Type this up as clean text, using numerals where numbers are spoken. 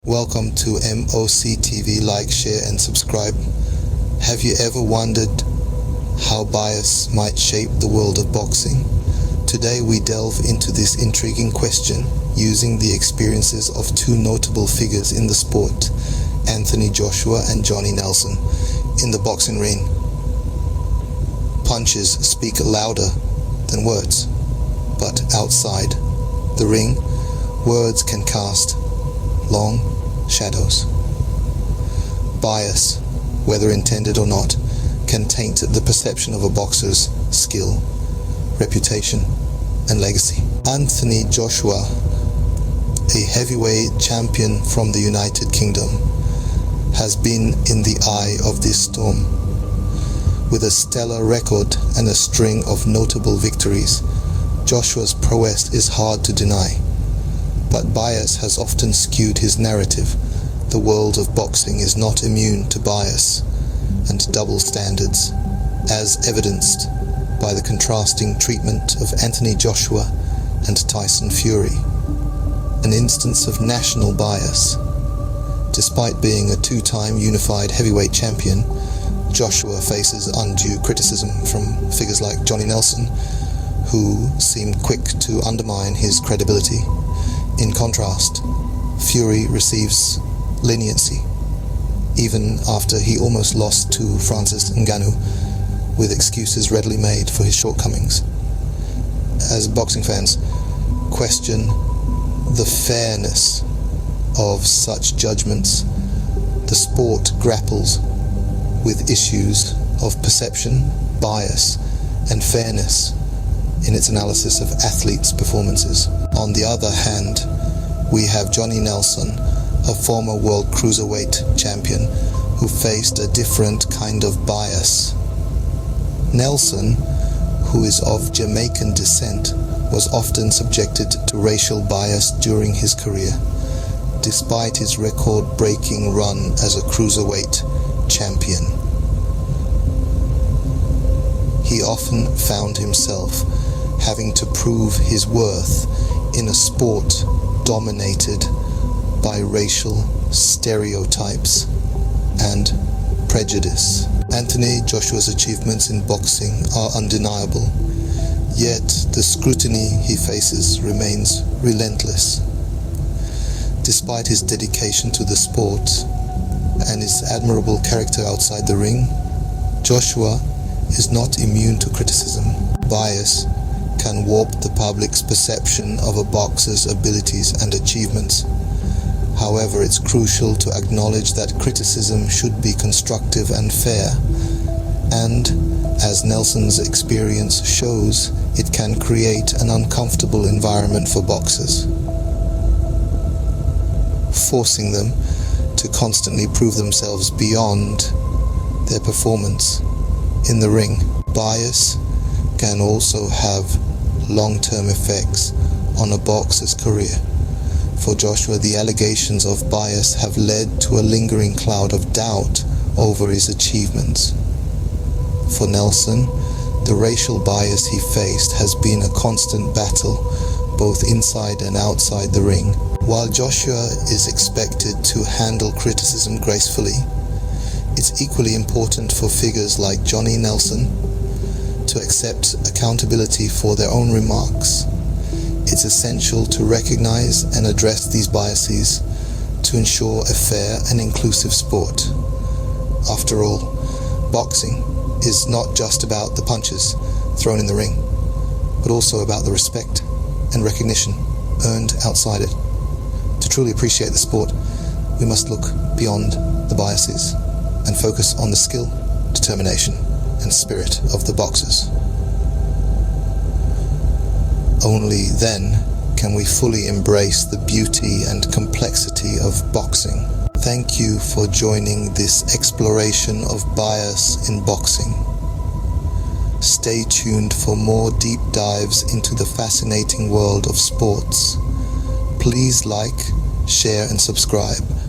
Welcome to MOC TV. Like, share and subscribe. Have you ever wondered how bias might shape the world of boxing? Today we delve into this intriguing question using the experiences of two notable figures in the sport, Anthony Joshua and Jonny Nelson. In the boxing ring, punches speak louder than words, but outside the ring, words can cast long shadows. Bias, whether intended or not, can taint the perception of a boxer's skill, reputation, and legacy. Anthony Joshua, a heavyweight champion from the United Kingdom, has been in the eye of this storm. With a stellar record and a string of notable victories, Joshua's prowess is hard to deny. But bias has often skewed his narrative. The world of boxing is not immune to bias and double standards, as evidenced by the contrasting treatment of Anthony Joshua and Tyson Fury. An instance of national bias. Despite being a two-time unified heavyweight champion, Joshua faces undue criticism from figures like Jonny Nelson, who seem quick to undermine his credibility. In contrast, Fury receives leniency, even after he almost lost to Francis Ngannou, with excuses readily made for his shortcomings. As boxing fans, question the fairness of such judgments. The sport grapples with issues of perception, bias, and fairness in its analysis of athletes' performances. On the other hand, we have Jonny Nelson, a former world cruiserweight champion, who faced a different kind of bias. Nelson, who is of Jamaican descent, was often subjected to racial bias during his career, despite his record-breaking run as a cruiserweight champion. He often found himself having to prove his worth in a sport dominated by racial stereotypes and prejudice. Anthony Joshua's achievements in boxing are undeniable, yet the scrutiny he faces remains relentless. Despite his dedication to the sport and his admirable character outside the ring, Joshua is not immune to criticism. Bias can warp the public's perception of a boxer's abilities and achievements. However, it's crucial to acknowledge that criticism should be constructive and fair, and, as Nelson's experience shows, it can create an uncomfortable environment for boxers, forcing them to constantly prove themselves beyond their performance in the ring. Bias can also have long-term effects on a boxer's career. For Joshua, the allegations of bias have led to a lingering cloud of doubt over his achievements. For Nelson, the racial bias he faced has been a constant battle, both inside and outside the ring. While Joshua is expected to handle criticism gracefully, it's equally important for figures like Jonny Nelson to accept accountability for their own remarks. It's essential to recognize and address these biases to ensure a fair and inclusive sport. After all, boxing is not just about the punches thrown in the ring, but also about the respect and recognition earned outside it. To truly appreciate the sport, we must look beyond the biases and focus on the skill, determination, and spirit of the boxers. Only then can we fully embrace the beauty and complexity of boxing. Thank you for joining this exploration of bias in boxing. Stay tuned for more deep dives into the fascinating world of sports. Please like, share, and subscribe